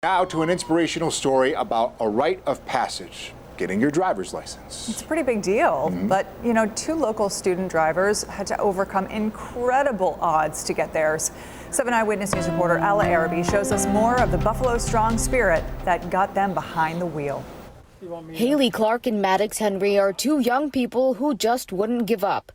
Now to an inspirational story about a rite of passage, getting your driver's license. It's a pretty big deal, but you know, 2 local student drivers had to overcome incredible odds to get theirs. 7 Eyewitness News reporter Alla Araby shows us more of the Buffalo strong spirit that got them behind the wheel. Hayley Clark and Maddox Henry are 2 young people who just wouldn't give up.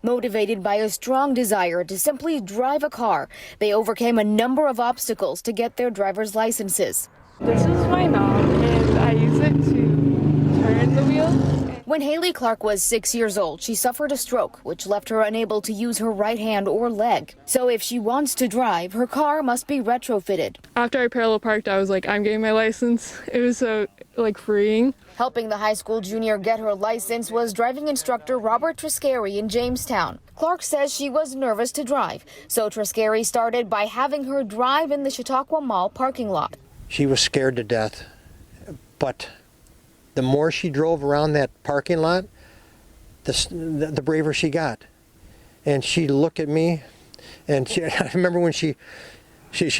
Motivated by a strong desire to simply drive a car, they overcame a number of obstacles to get their driver's licenses. This is my knob, and I use it to turn the wheel. When Hayley Clark was 6 years old, she suffered a stroke, which left her unable to use her right hand or leg. So if she wants to drive, her car must be retrofitted. After I parallel parked, I was like, I'm getting my license. It was so freeing. Helping the high school junior get her license was driving instructor Robert Triscari in Jamestown. Clark says she was nervous to drive, so Triscari started by having her drive in the Chautauqua Mall parking lot. She was scared to death, but the more she drove around that parking lot, the braver she got. And she looked at me, and I remember when she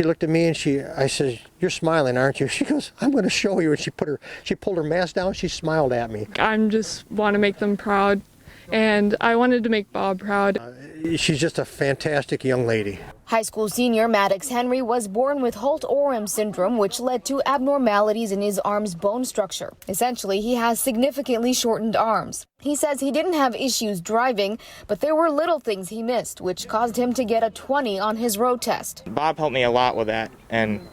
looked at me and I said, "You're smiling, aren't you?" She goes, "I'm going to show you." And she pulled her mask down. She smiled at me. I just want to make them proud, and I wanted to make Bob proud. She's just a fantastic young lady. High school senior Maddox Henry was born with Holt-Oram syndrome, which led to abnormalities in his arm's bone structure. Essentially, he has significantly shortened arms. He says he didn't have issues driving, but there were little things he missed, which caused him to get a 20 on his road test. Bob helped me a lot with that, and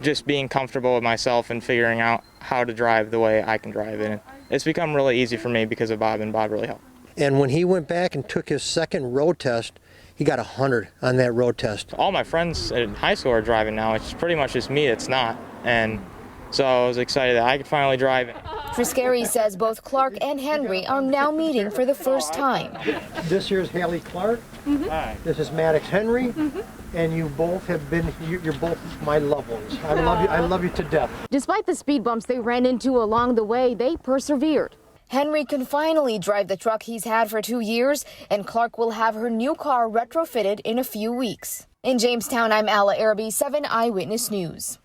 just being comfortable with myself and figuring out how to drive the way I can drive it. It's become really easy for me because of Bob, and Bob really helped. And when he went back and took his second road test, he got 100 on that road test. All my friends in high school are driving now. It's pretty much just me that's not. And so I was excited that I could finally drive. Triscari says both Clark and Henry are now meeting for the first time. This here's Hayley Clark. Hi. This is Maddox Henry. And you both have been, you're both my loved ones. I love you to death. Despite the speed bumps they ran into along the way, they persevered. Henry can finally drive the truck he's had for 2 years, and Clark will have her new car retrofitted in a few weeks. In Jamestown, I'm Alla Araby, 7 Eyewitness News.